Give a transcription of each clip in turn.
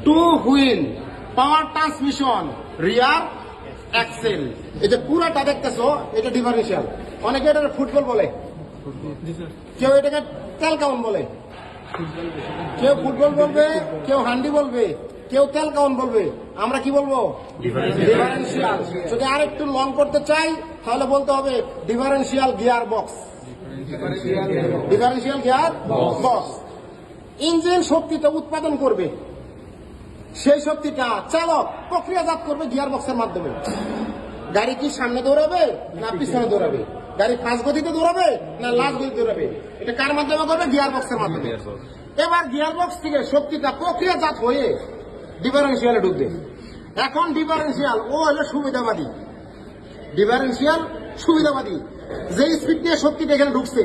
Two wheel power transmission রিয়ার axle. এই যে পুরাটা দেখতেছো এটা ডিফারেন্সিয়াল। অনেকে এটা ফুটবল বলে, কেউ এটাকে তেল কাউন বলে, কেউ ফুটবল বলবে, কেউ হান্ডি বলবে, কেউ তেল কাউন বলবে। আমরা কি বলবো? ডিফারেন্সিয়াল। যদি আর একটু লং করতে চাই তাহলে বলতে হবে differential gear box. Differential gear box. Engine শক্তিটা উৎপাদন করবে, সেই শক্তিটা চালক প্রক্রিয়াজাত করবে গিয়ার বক্সের মাধ্যমে। গাড়ি কি সামনে দৌড়াবে না পিছনে দৌড়াবে? গাড়ি ফাস্ট গতিতে দৌড়াবে না লাস্ট গতিতে দৌড়াবে? এটা কার মাধ্যমে করবে? গিয়ার বক্সের মাধ্যমে। এবার গিয়ার বক্স থেকে শক্তিটা প্রক্রিয়াজাত হয়ে ডিফারেন্সিয়ালে ঢুকবে। এখন ডিফারেন্সিয়াল ও হলো সুবিধাবাদী। ডিফারেন্সিয়াল সুবিধাবাদী, যে স্পিড দিয়ে শক্তিটা এখানে ঢুকছে,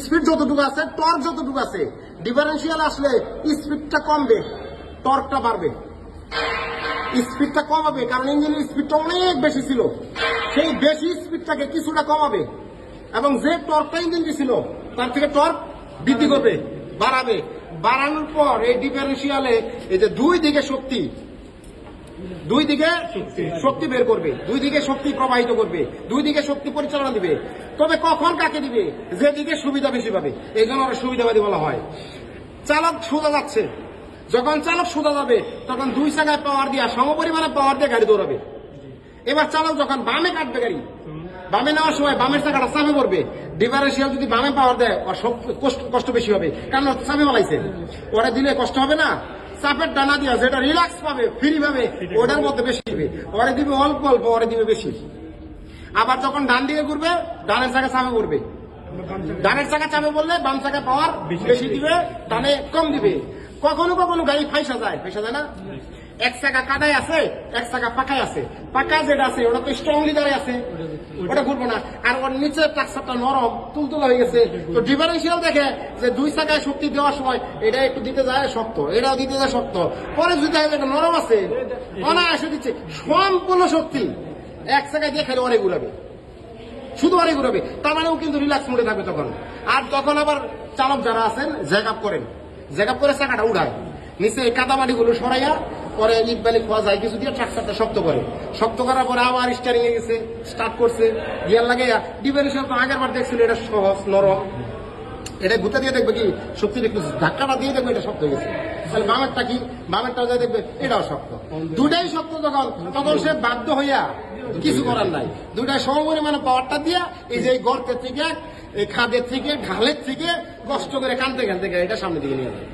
স্পিড যতটুকু আছে, টর্ক যতটুকু আছে, ডিফারেন্সিয়াল আসলে স্পিডটা কমবে, টর্কটা বাড়বে। স্পিডটা কমাবে কারণ ইঞ্জিনের স্পিডটা অনেক বেশি ছিল, সেই বেশি স্পিডটাকে কিছুটা কমাবে এবং যে টর্কটা ইঞ্জিনটি ছিল তার থেকে টর্ক বৃদ্ধি করবে, বাড়াবে। বাড়ানোর পর এই ডিফারেন্সিয়ালে এই যে দুই দিকে শক্তি বের করবে, দুই দিকে শক্তি প্রবাহিত করবে, দুই দিকে শক্তি পরিচালনা দিবে। তবে কখন কাকে দিবে? যেদিকে সুবিধা বেশি পাবে। এই জন্য ওরা সুবিধাবাদী বলা হয়। চালক সোজা যাচ্ছে, যখন চালক সোজা যাবে তখন দুই চাকায় পাওয়ার দিয়ে, সমপরিমাণে পাওয়ার দিয়ে গাড়ি দৌড়াবে। এবার চালক যখন বামে কাটবে গাড়ি, বামে নেওয়ার সময় বামের চাকাটা চাপে পড়বে। ডিফারেন্সিয়াল যদি বামে পাওয়ার দেয় ওর কষ্ট বেশি হবে, কারণ চাপে বলাইছে, ওরা দিলে কষ্ট হবে না। চাপের ডানা দিয়া যেটা রিল্যাক্স পাবে, ফ্রি পাবে, ওটার মধ্যে বেশি দিবে। ওরে দিবে অল্প অল্প, ওরে দিবে বেশি। আবার যখন ডান দিকে ঘুরবে, ডানের চাকা চাপে পড়বে। ডানের চাকা চাপে বললে বাম চাকা পাওয়ার বেশি দিবে, ডানে কম দিবে। কখনো কখনো গাড়ি ফাইসা যায় না? এক চাকা কাদায় আছে, এক চাকা পাকায় আছে। পাকা যেটা আছে ওটা তো স্ট্রংলি দাঁড়িয়ে আছে, ওটা ঘুরবো না। আর ওর নিচে টাকসারটা নরম তুলতুলা হয়ে গেছে। তো ডিফারেন্সিয়াল দেখে যে দুই চাকায় শক্তি দেওয়ার সময় এটা একটু দিতে যায় শক্ত, এটাও দিতে যায় শক্ত, পরে যদি এটা নরম আছে অনায়াসে দিচ্ছে সম্পূর্ণ শক্তি এক চাকায় দিয়ে খেলে অনেক ঘুরাবে, শুধু অনেক ঘুরাবে। তার মানেও কিন্তু রিল্যাক্স মোডে থাকবে তখন। আর তখন আবার চালক যারা আছেন জ্যাক আপ করে চাকাটা উড়ায়, নিচে এই কাদামাটি গুলো সরাইয়া পরে ইট বালি খোয়া যায় কিছু দিয়ে ট্রাক্টরটা শক্ত করার পরে আবার স্টারিং এ গেছে, স্টার্ট করছে, গিয়ার লাগাইয়া। ডিফারেন্সিয়াল তো আগের বার দেখছিল এটা সহজ নরম, এটা গুতা দিয়ে দেখবে কি শক্তি একটু ধাক্কাটা দিয়ে দেখবে এটা শক্ত হয়ে গেছে। তাহলে বামেরটা কি? বামেরটাও দিয়ে দেখবে এটাও শক্ত। দুটাই শক্ত তখন সে বাধ্য হইয়া কিছু করার নাই, দুটাই সমপরিমাণে পাওয়ারটা দিয়া এই যে গর্তের থেকে, এই খাদের থেকে, ঢালের থেকে কষ্ট করে কানতে এটা সামনে দিকে নিয়ে যায়।